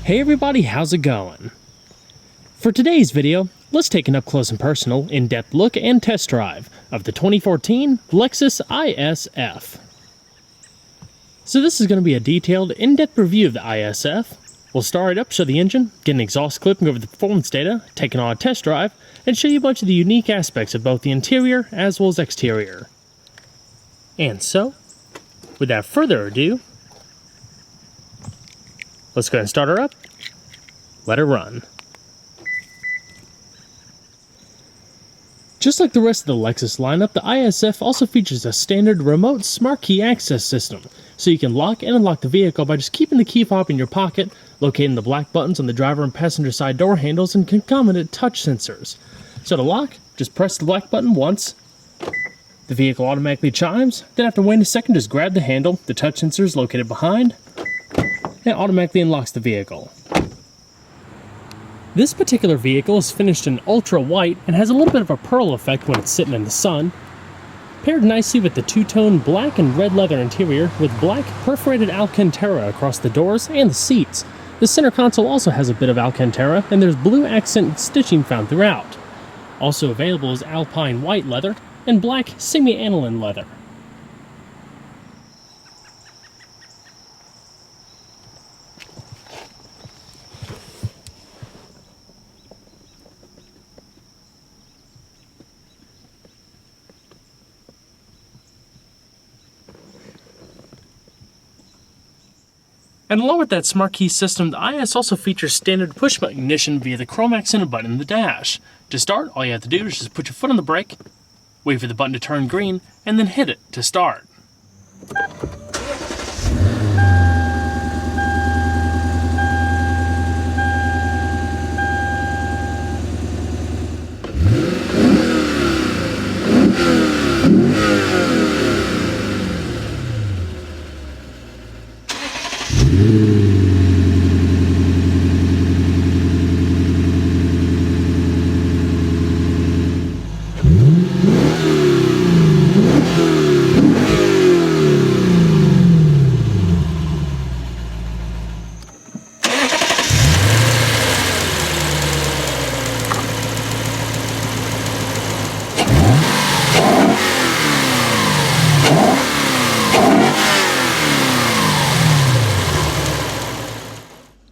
Hey everybody, how's it going? For today's video, let's take an up-close and personal, in-depth look and test drive of the 2014 Lexus IS-F. So this is going to be a detailed, in-depth review of the IS-F. We'll start it up, show the engine, get an exhaust clip and go over the performance data, take it on a test drive, and show you a bunch of the unique aspects of both the interior as well as exterior. And so, without further ado, let's go ahead and start her up, let her run. Just like the rest of the Lexus lineup, the IS-F also features a standard remote smart key access system, so you can lock and unlock the vehicle by just keeping the key fob in your pocket, locating the black buttons on the driver and passenger side door handles, and concomitant touch sensors. So to lock, just press the black button once, the vehicle automatically chimes, then after waiting a second, just grab the handle, the touch sensor is located behind, and it automatically unlocks the vehicle. This particular vehicle is finished in ultra white and has a little bit of a pearl effect when it's sitting in the sun, paired nicely with the two-tone black and red leather interior with black perforated Alcantara across the doors and the seats. The center console also has a bit of Alcantara, and there's blue accent stitching found throughout. Also available is Alpine white leather and black semi-aniline leather. And along with that smart key system, the IS also features standard push-button ignition via the chrome accented button in the dash. To start, all you have to do is just put your foot on the brake, wait for the button to turn green, and then hit it to start.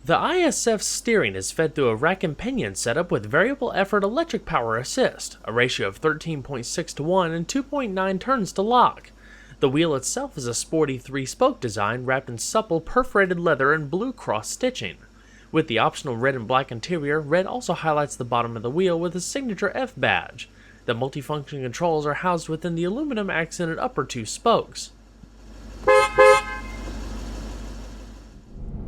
The IS-F's steering is fed through a rack and pinion setup with variable effort electric power assist, a ratio of 13.6 to 1 and 2.9 turns to lock. The wheel itself is a sporty 3-spoke design wrapped in supple perforated leather and blue cross stitching. With the optional red and black interior, red also highlights the bottom of the wheel with a signature F badge. The multifunction controls are housed within the aluminum accented upper 2 spokes.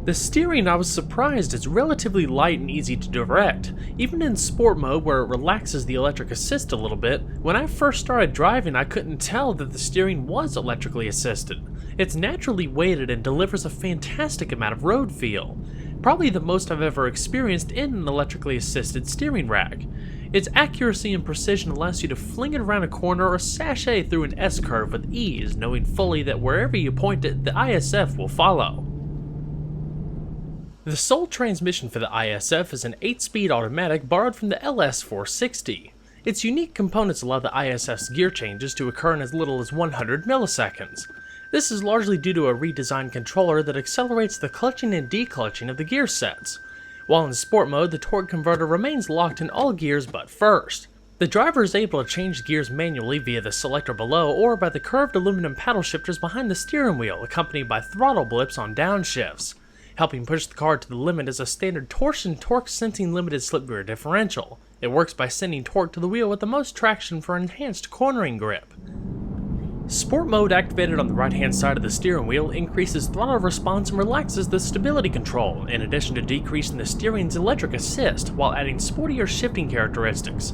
The steering, I was surprised, is relatively light and easy to direct. Even in sport mode where it relaxes the electric assist a little bit, when I first started driving I couldn't tell that the steering was electrically assisted. It's naturally weighted and delivers a fantastic amount of road feel. Probably the most I've ever experienced in an electrically assisted steering rack. Its accuracy and precision allows you to fling it around a corner or sashay through an S-curve with ease, knowing fully that wherever you point it, the IS-F will follow. The sole transmission for the IS-F is an 8-speed automatic borrowed from the LS460. Its unique components allow the IS-F's gear changes to occur in as little as 100 milliseconds. This is largely due to a redesigned controller that accelerates the clutching and declutching of the gear sets. While in sport mode, the torque converter remains locked in all gears but first. The driver is able to change gears manually via the selector below or by the curved aluminum paddle shifters behind the steering wheel, accompanied by throttle blips on downshifts. Helping push the car to the limit is a standard torsion torque sensing limited slip gear differential. It works by sending torque to the wheel with the most traction for enhanced cornering grip. Sport mode activated on the right hand side of the steering wheel increases throttle response and relaxes the stability control, in addition to decreasing the steering's electric assist while adding sportier shifting characteristics.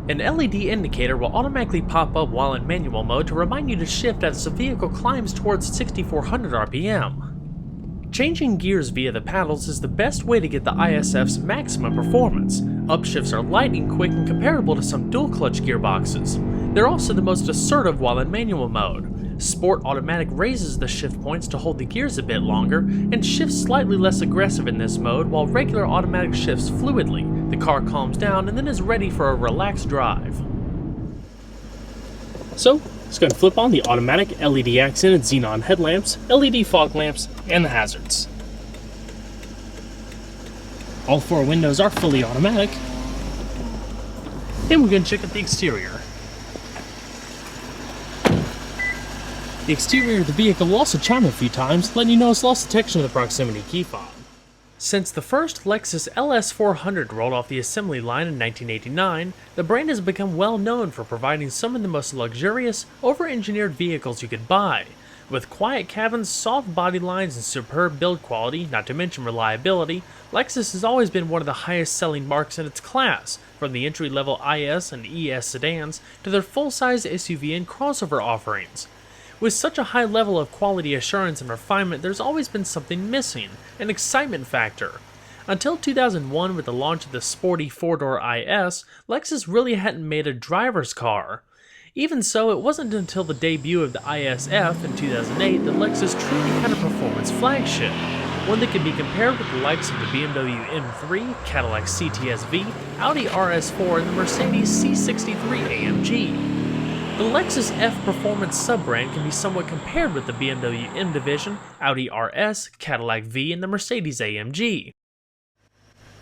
An LED indicator will automatically pop up while in manual mode to remind you to shift as the vehicle climbs towards 6,400 RPM. Changing gears via the paddles is the best way to get the IS-F's maximum performance. Upshifts are lightning quick and comparable to some dual-clutch gearboxes. They're also the most assertive while in manual mode. Sport Automatic raises the shift points to hold the gears a bit longer, and shifts slightly less aggressive in this mode, while regular automatic shifts fluidly. The car calms down and then is ready for a relaxed drive. So, let's go and flip on the automatic LED accented xenon headlamps, LED fog lamps, and the hazards. All 4 windows are fully automatic. And we're going to check out the exterior. The exterior of the vehicle will also chime a few times, letting you know it's lost detection of the proximity key fob. Since the first Lexus LS400 rolled off the assembly line in 1989, the brand has become well known for providing some of the most luxurious, over-engineered vehicles you could buy. With quiet cabins, soft body lines, and superb build quality, not to mention reliability, Lexus has always been one of the highest selling marques in its class, from the entry-level IS and ES sedans to their full-size SUV and crossover offerings. With such a high level of quality assurance and refinement, there's always been something missing, an excitement factor. Until 2001, with the launch of the sporty 4-door IS, Lexus really hadn't made a driver's car. Even so, it wasn't until the debut of the IS-F in 2008 that Lexus truly had a performance flagship, one that could be compared with the likes of the BMW M3, Cadillac CTS-V, Audi RS4, and the Mercedes C63 AMG. The Lexus F Performance sub-brand can be somewhat compared with the BMW M Division, Audi RS, Cadillac V, and the Mercedes AMG.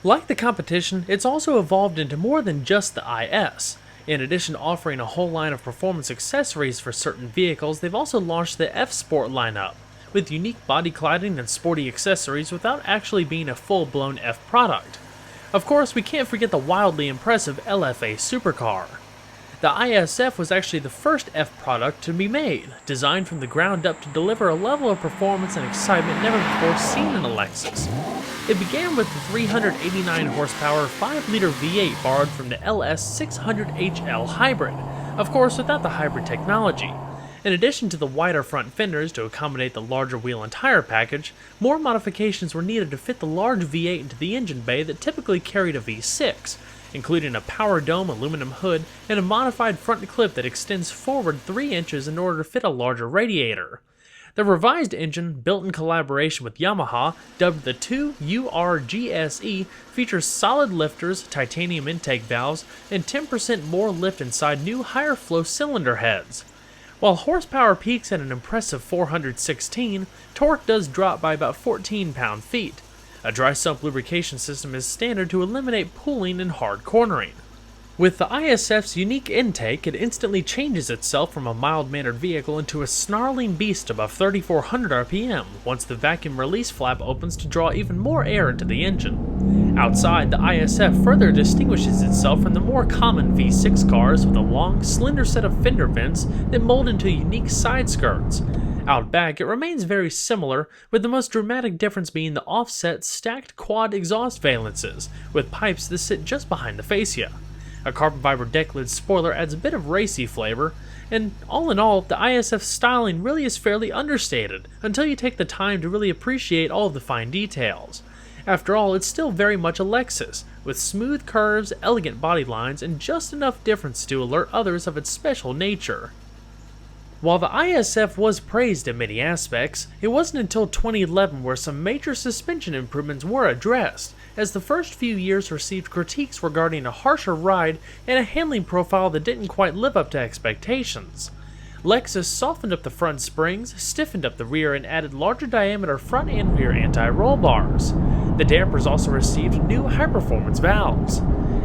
Like the competition, it's also evolved into more than just the IS. In addition to offering a whole line of performance accessories for certain vehicles, they've also launched the F Sport lineup, with unique body cladding and sporty accessories without actually being a full-blown F product. Of course, we can't forget the wildly impressive LFA supercar. The IS-F was actually the first F product to be made, designed from the ground up to deliver a level of performance and excitement never before seen in a Lexus. It began with the 389 horsepower 5-liter V8 borrowed from the LS 600HL hybrid, of course without the hybrid technology. In addition to the wider front fenders to accommodate the larger wheel and tire package, more modifications were needed to fit the large V8 into the engine bay that typically carried a V6, including a power dome aluminum hood and a modified front clip that extends forward 3 inches in order to fit a larger radiator. The revised engine, built in collaboration with Yamaha, dubbed the 2URGSE, features solid lifters, titanium intake valves, and 10% more lift inside new higher flow cylinder heads. While horsepower peaks at an impressive 416, torque does drop by about 14 pound-feet. A dry sump lubrication system is standard to eliminate pooling and hard cornering. With the IS-F's unique intake, it instantly changes itself from a mild-mannered vehicle into a snarling beast above 3,400 RPM once the vacuum release flap opens to draw even more air into the engine. Outside, the IS-F further distinguishes itself from the more common V6 cars with a long, slender set of fender vents that mold into unique side skirts. Out back, it remains very similar, with the most dramatic difference being the offset stacked quad exhaust valences, with pipes that sit just behind the fascia. A carbon fiber deck lid spoiler adds a bit of racy flavor, and all in all, the IS-F styling really is fairly understated, until you take the time to really appreciate all of the fine details. After all, it's still very much a Lexus, with smooth curves, elegant body lines, and just enough difference to alert others of its special nature. While the IS-F was praised in many aspects, it wasn't until 2011 where some major suspension improvements were addressed, as the first few years received critiques regarding a harsher ride and a handling profile that didn't quite live up to expectations. Lexus softened up the front springs, stiffened up the rear, and added larger diameter front and rear anti-roll bars. The dampers also received new high-performance valves.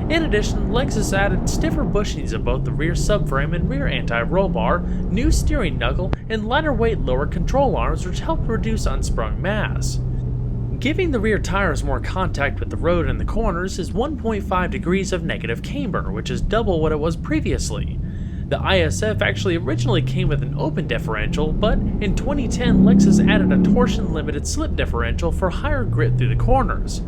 In addition, Lexus added stiffer bushings of both the rear subframe and rear anti-roll bar, new steering knuckle, and lighter-weight lower control arms which helped reduce unsprung mass. Giving the rear tires more contact with the road and the corners is 1.5 degrees of negative camber, which is double what it was previously. The IS-F actually originally came with an open differential, but in 2010 Lexus added a torsion-limited slip differential for higher grip through the corners.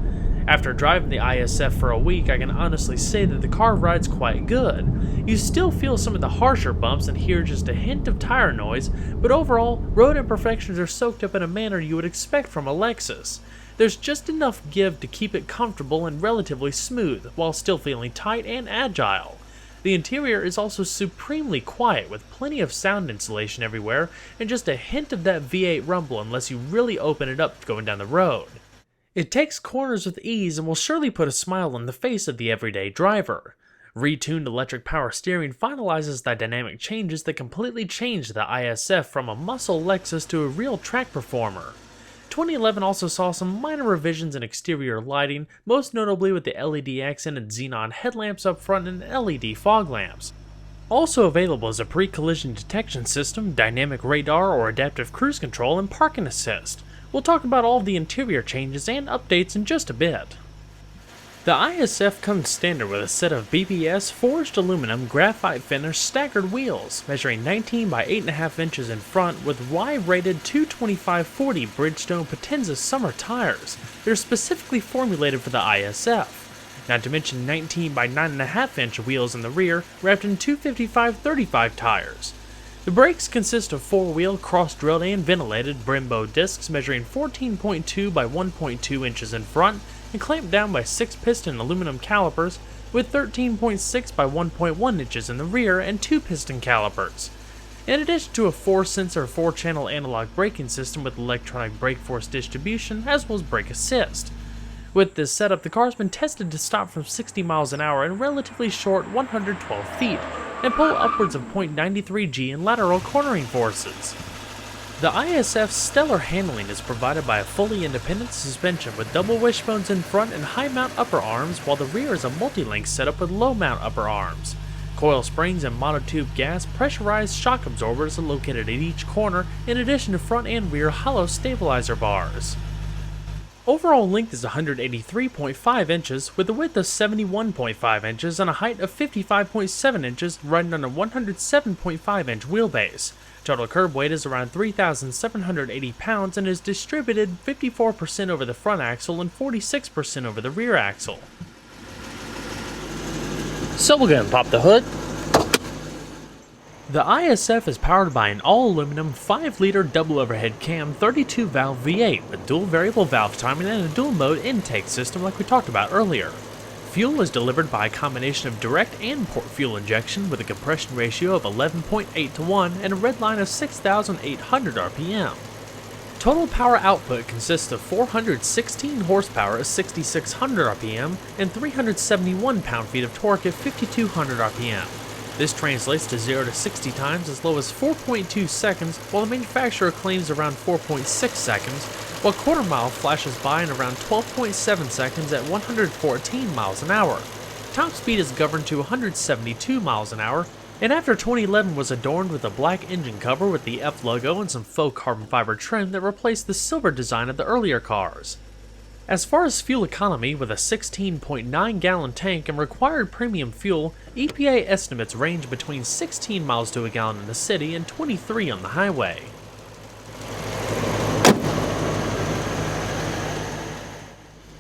After driving the IS-F for a week, I can honestly say that the car rides quite good. You still feel some of the harsher bumps and hear just a hint of tire noise, but overall, road imperfections are soaked up in a manner you would expect from a Lexus. There's just enough give to keep it comfortable and relatively smooth, while still feeling tight and agile. The interior is also supremely quiet, with plenty of sound insulation everywhere, and just a hint of that V8 rumble unless you really open it up going down the road. It takes corners with ease and will surely put a smile on the face of the everyday driver. Retuned electric power steering finalizes the dynamic changes that completely change the IS-F from a muscle Lexus to a real track performer. 2011 also saw some minor revisions in exterior lighting, most notably with the LED accented xenon headlamps up front and LED fog lamps. Also available is a pre-collision detection system, dynamic radar or adaptive cruise control, and parking assist. We'll talk about all of the interior changes and updates in just a bit. The IS-F comes standard with a set of BBS forged aluminum graphite finish staggered wheels, measuring 19 by 8.5 inches in front with Y-rated 225/40 Bridgestone Potenza summer tires. They're specifically formulated for the IS-F. Not to mention 19 by 9.5 inch wheels in the rear, wrapped in 255/35 tires. The brakes consist of 4-wheel cross-drilled and ventilated Brembo discs measuring 14.2 by 1.2 inches in front, and clamped down by 6-piston aluminum calipers with 13.6 by 1.1 inches in the rear and 2-piston calipers. In addition to a 4-sensor 4-channel analog braking system with electronic brake force distribution as well as brake assist. With this setup, the car has been tested to stop from 60 miles an hour in relatively short 112 feet and pull upwards of 0.93 G in lateral cornering forces. The IS-F's stellar handling is provided by a fully independent suspension with double wishbones in front and high mount upper arms, while the rear is a multi-link setup with low mount upper arms. Coil springs and monotube gas pressurized shock absorbers are located at each corner, in addition to front and rear hollow stabilizer bars. Overall length is 183.5 inches, with a width of 71.5 inches and a height of 55.7 inches, riding on a 107.5 inch wheelbase. Total curb weight is around 3,780 pounds and is distributed 54% over the front axle and 46% over the rear axle. So we're going to pop the hood. The IS-F is powered by an all-aluminum 5-liter double overhead cam 32-valve V8 with dual variable valve timing and a dual-mode intake system like we talked about earlier. Fuel is delivered by a combination of direct and port fuel injection with a compression ratio of 11.8 to 1 and a red line of 6,800 RPM. Total power output consists of 416 horsepower at 6,600 RPM and 371 pound-feet of torque at 5,200 RPM. This translates to 0 to 60 times as low as 4.2 seconds, while the manufacturer claims around 4.6 seconds, while quarter mile flashes by in around 12.7 seconds at 114 miles an hour. Top speed is governed to 172 miles an hour, and after 2011 was adorned with a black engine cover with the F logo and some faux carbon fiber trim that replaced the silver design of the earlier cars. As far as fuel economy, with a 16.9 gallon tank and required premium fuel, EPA estimates range between 16 miles to a gallon in the city and 23 on the highway.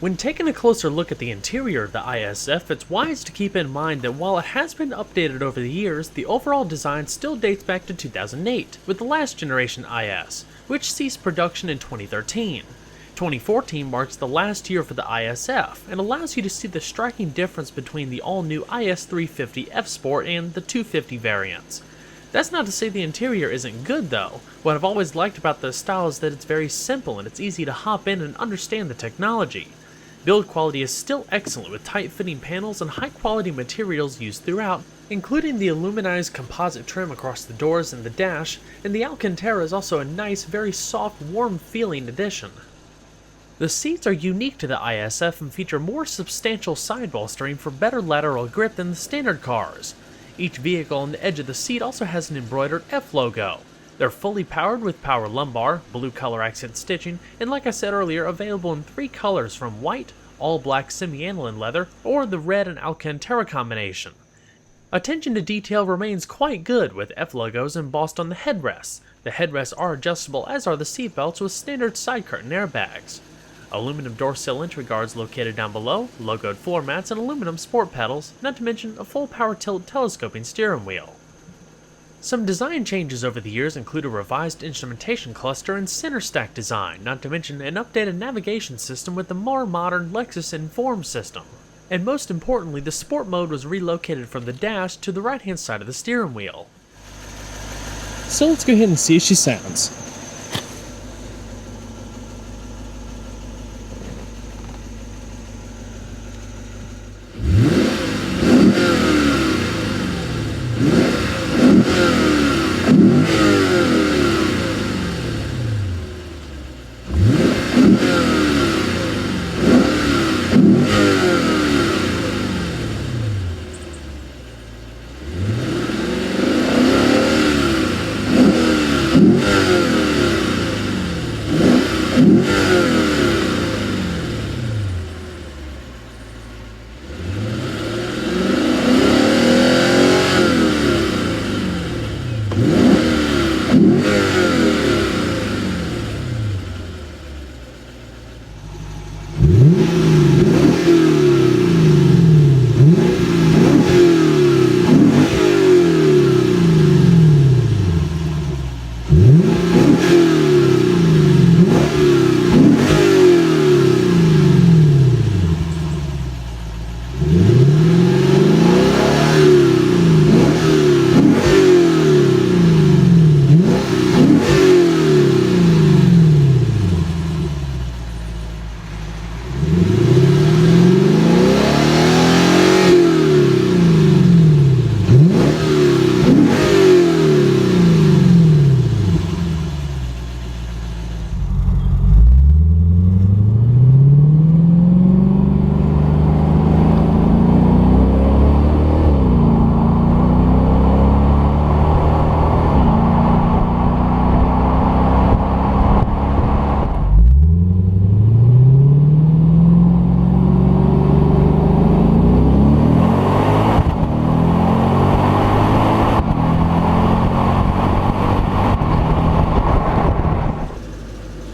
When taking a closer look at the interior of the IS-F, it's wise to keep in mind that while it has been updated over the years, the overall design still dates back to 2008, with the last generation IS, which ceased production in 2013. 2014 marks the last year for the IS-F and allows you to see the striking difference between the all-new IS-350 F Sport and the 250 variants. That's not to say the interior isn't good though. What I've always liked about this style is that it's very simple and it's easy to hop in and understand the technology. Build quality is still excellent with tight-fitting panels and high-quality materials used throughout, including the aluminized composite trim across the doors and the dash, and the Alcantara is also a nice, very soft, warm-feeling addition. The seats are unique to the IS-F and feature more substantial sidewall steering for better lateral grip than the standard cars. Each vehicle on the edge of the seat also has an embroidered F logo. They're fully powered with power lumbar, blue color accent stitching, and like I said earlier, available in 3 colors from white, all black semi-aniline leather, or the red and Alcantara combination. Attention to detail remains quite good with F logos embossed on the headrests. The headrests are adjustable as are the seatbelts with standard side curtain airbags. aluminum door sill entry guards located down below, logoed floor mats, and aluminum sport pedals, not to mention a full power tilt telescoping steering wheel. Some design changes over the years include a revised instrumentation cluster and center stack design, not to mention an updated navigation system with the more modern Lexus Inform system. And most importantly, the sport mode was relocated from the dash to the right hand side of the steering wheel. So let's go ahead and see if she sounds.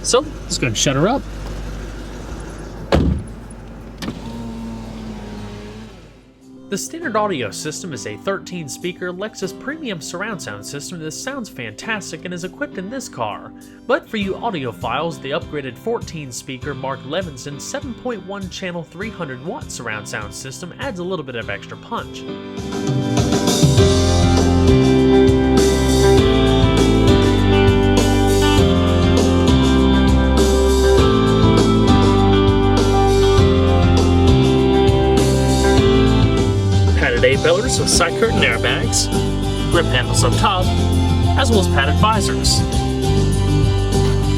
So, let's go ahead and shut her up. The standard audio system is a 13-speaker Lexus premium surround sound system that sounds fantastic and is equipped in this car. But for you audiophiles, the upgraded 14-speaker Mark Levinson 7.1 channel 300-watt surround sound system adds a little bit of extra punch. A-pillars with side curtain airbags, grip handles up top, as well as padded visors,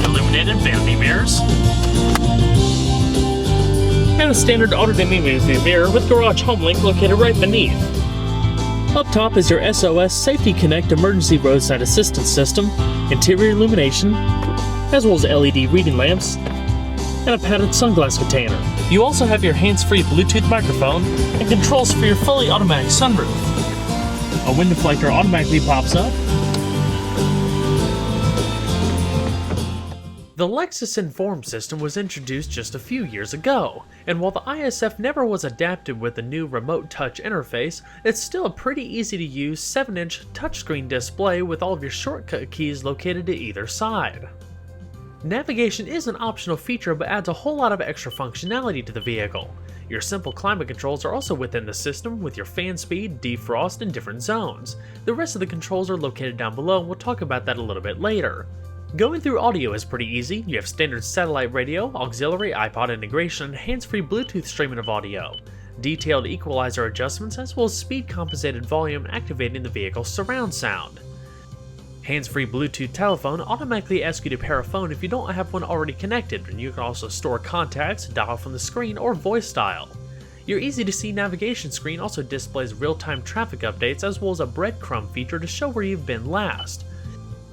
illuminated vanity mirrors, and a standard auto-dimming mirror with garage home link located right beneath. Up top is your SOS Safety Connect emergency roadside assistance system, interior illumination, as well as LED reading lamps, and a padded sunglass container. You also have your hands-free Bluetooth microphone and controls for your fully automatic sunroof. A wind deflector automatically pops up. The Lexus Inform system was introduced just a few years ago, and while the IS-F never was adapted with the new remote touch interface, it's still a pretty easy to use 7-inch touchscreen display with all of your shortcut keys located to either side. Navigation is an optional feature but adds a whole lot of extra functionality to the vehicle. Your simple climate controls are also within the system with your fan speed, defrost, and different zones. The rest of the controls are located down below and we'll talk about that a little bit later. Going through audio is pretty easy. You have standard satellite radio, auxiliary iPod integration, and hands-free Bluetooth streaming of audio. Detailed equalizer adjustments as well as speed compensated volume activating the vehicle's surround sound. Hands-free Bluetooth telephone automatically asks you to pair a phone if you don't have one already connected, and you can also store contacts, dial from the screen, or voice dial. Your easy-to-see navigation screen also displays real-time traffic updates as well as a breadcrumb feature to show where you've been last.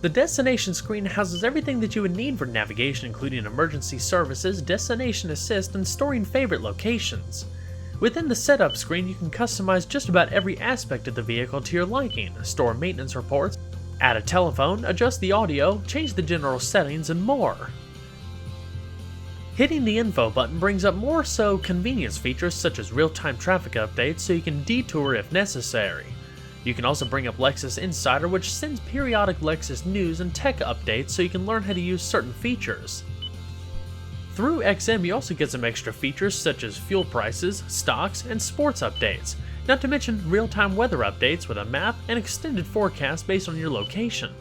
The destination screen houses everything that you would need for navigation, including emergency services, destination assist, and storing favorite locations. Within the setup screen, you can customize just about every aspect of the vehicle to your liking, store maintenance reports, add a telephone, adjust the audio, change the general settings, and more. Hitting the info button brings up more so convenience features such as real-time traffic updates so you can detour if necessary. You can also bring up Lexus Insider, which sends periodic Lexus news and tech updates so you can learn how to use certain features. Through XM you also get some extra features such as fuel prices, stocks, and sports updates, not to mention real-time weather updates with a map and extended forecast based on your location.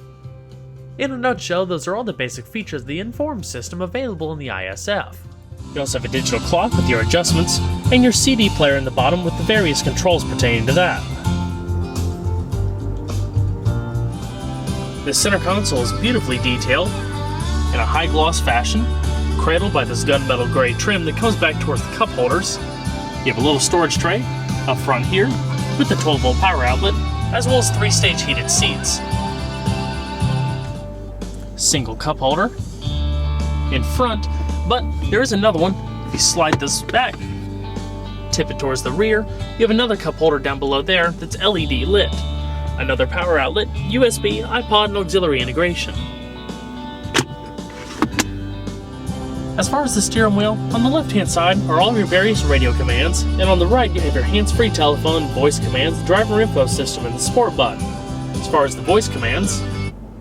In a nutshell, those are all the basic features of the Inform system available in the IS-F. You also have a digital clock with your adjustments, and your CD player in the bottom with the various controls pertaining to that. The center console is beautifully detailed in a high-gloss fashion, cradled by this gunmetal gray trim that comes back towards the cup holders. You have a little storage tray up front here with the 12-volt power outlet, as well as 3-stage heated seats. Single cup holder in front, but there is another one. If you slide this back, tip it towards the rear, you have another cup holder down below there that's LED lit. Another power outlet, USB, iPod, and auxiliary integration. As far as the steering wheel, on the left-hand side are all your various radio commands, and on the right you have your hands-free telephone, voice commands, driver info system, and the sport button. As far as the voice commands,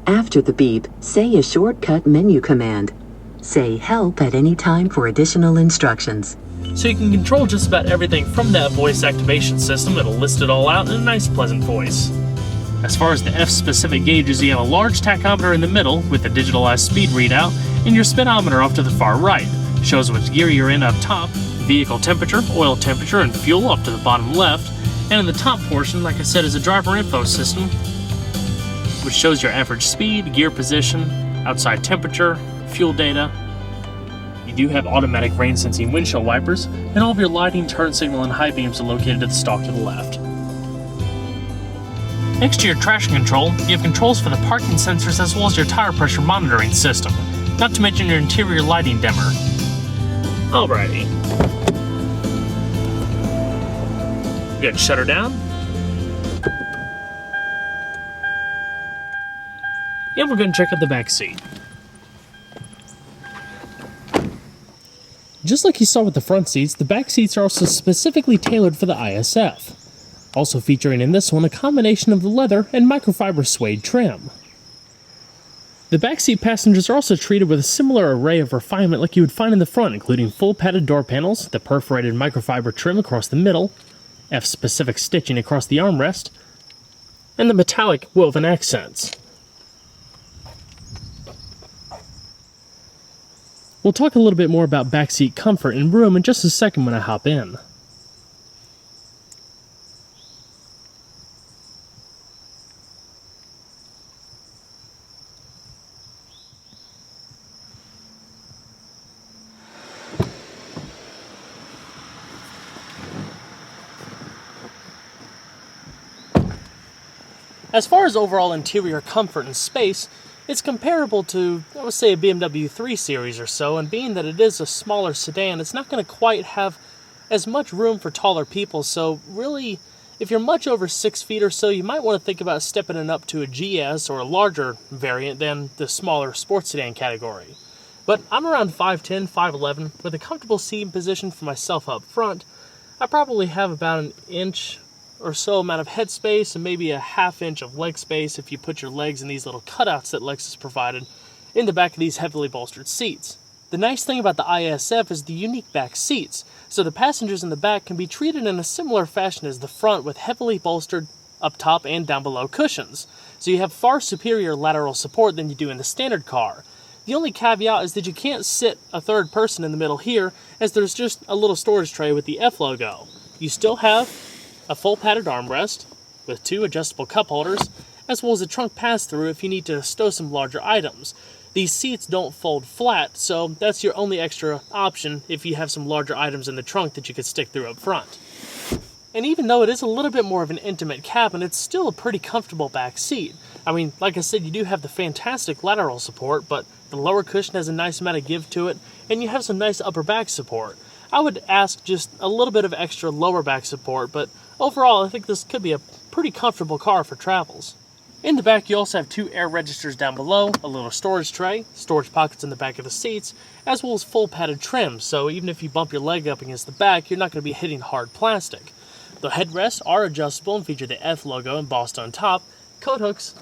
after the beep, say a shortcut menu command. Say help at any time for additional instructions. So you can control just about everything from that voice activation system. It'll list it all out in a nice pleasant voice. As far as the F-specific gauges, you have a large tachometer in the middle with a digitalized speed readout, and your speedometer off to the far right. Shows which gear you're in up top, vehicle temperature, oil temperature, and fuel up to the bottom left, and in the top portion, like I said, is a driver info system, which shows your average speed, gear position, outside temperature, fuel data. You do have automatic rain sensing windshield wipers, and all of your lighting, turn signal, and high beams are located at the stalk to the left. Next to your traction control, you have controls for the parking sensors as well as your tire pressure monitoring system, not to mention your interior lighting dimmer. Alrighty. Go ahead and shut her down. And we're going to check out the back seat. Just like you saw with the front seats, the back seats are also specifically tailored for the IS-F. Also featuring in this one a combination of the leather and microfiber suede trim. The backseat passengers are also treated with a similar array of refinement like you would find in the front, including full padded door panels, the perforated microfiber trim across the middle, F-specific stitching across the armrest, and the metallic woven accents. We'll talk a little bit more about backseat comfort and room in just a second when I hop in. As far as overall interior comfort and space, it's comparable to, I would say, a BMW 3 Series or so, and being that it is a smaller sedan, it's not going to quite have as much room for taller people, so really, if you're much over 6 feet or so, you might want to think about stepping it up to a GS or a larger variant than the smaller sports sedan category. But I'm around 5'10", 5'11", with a comfortable seating position for myself up front. I probably have about an inch or so amount of head space and maybe a ½ inch of leg space if you put your legs in these little cutouts that Lexus provided in the back of these heavily bolstered seats. The nice thing about the IS-F is the unique back seats, so the passengers in the back can be treated in a similar fashion as the front with heavily bolstered up top and down below cushions, so you have far superior lateral support than you do in the standard car. The only caveat is that you can't sit a third person in the middle here, as there's just a little storage tray with the F logo. You still have a full padded armrest with 2 adjustable cup holders, as well as a trunk pass-through if you need to stow some larger items. These seats don't fold flat, so that's your only extra option if you have some larger items in the trunk that you could stick through up front. And even though it is a little bit more of an intimate cabin, it's still a pretty comfortable back seat. I mean, like I said, you do have the fantastic lateral support, but the lower cushion has a nice amount of give to it, and you have some nice upper back support. I would ask just a little bit of extra lower back support, but overall I think this could be a pretty comfortable car for travels. In the back, you also have 2 air registers down below, a little storage tray, storage pockets in the back of the seats, as well as full padded trim, so even if you bump your leg up against the back, you're not going to be hitting hard plastic. The headrests are adjustable and feature the F logo embossed on top, coat hooks,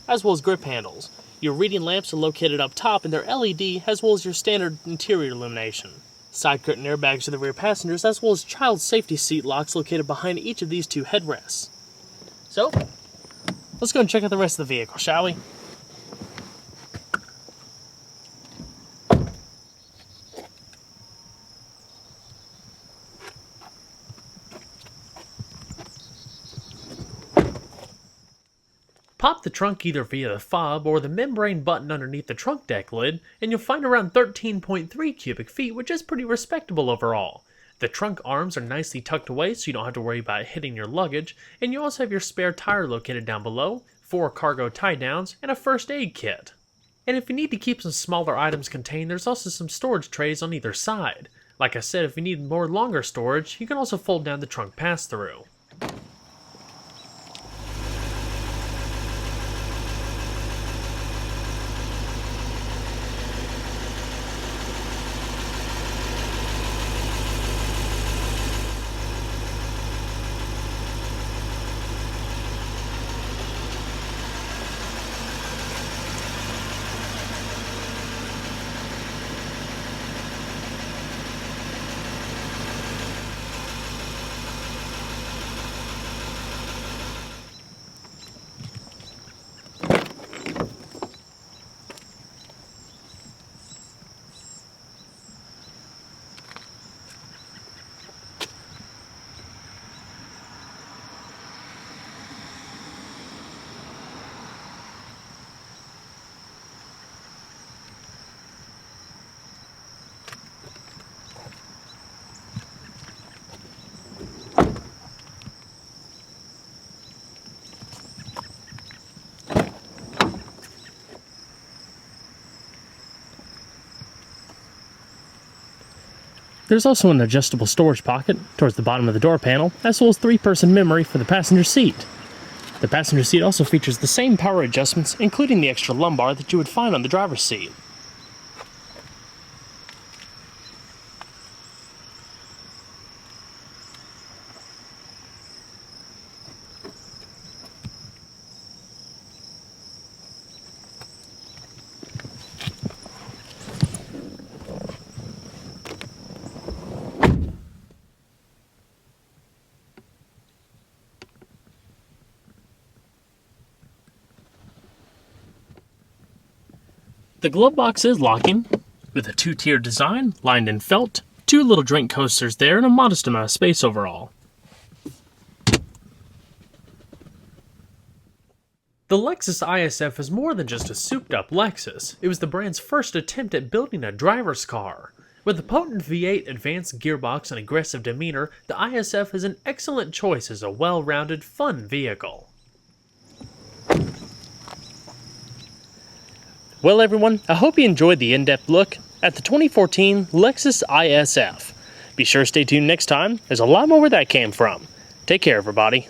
as well as grip handles. Your reading lamps are located up top and they're LED, as well as your standard interior illumination. Side curtain airbags for the rear passengers, as well as child safety seat locks located behind each of these 2 headrests. So, let's go and check out the rest of the vehicle, shall we? Pop the trunk either via the fob or the membrane button underneath the trunk deck lid, and you'll find around 13.3 cubic feet, which is pretty respectable overall. The trunk arms are nicely tucked away so you don't have to worry about hitting your luggage, and you also have your spare tire located down below, 4 cargo tie-downs, and a first aid kit. And if you need to keep some smaller items contained, there's also some storage trays on either side. Like I said, if you need more longer storage, you can also fold down the trunk pass-through. There's also an adjustable storage pocket towards the bottom of the door panel, as well as 3-person memory for the passenger seat. The passenger seat also features the same power adjustments, including the extra lumbar that you would find on the driver's seat. The glove box is locking, with a 2-tiered design lined in felt, 2 little drink coasters there, and a modest amount of space overall. The Lexus IS-F is more than just a souped-up Lexus. It was the brand's first attempt at building a driver's car. With a potent V8, advanced gearbox, and aggressive demeanor, the IS-F is an excellent choice as a well-rounded, fun vehicle. Well everyone, I hope you enjoyed the in-depth look at the 2014 Lexus IS-F. Be sure to stay tuned next time, there's a lot more where that came from. Take care everybody.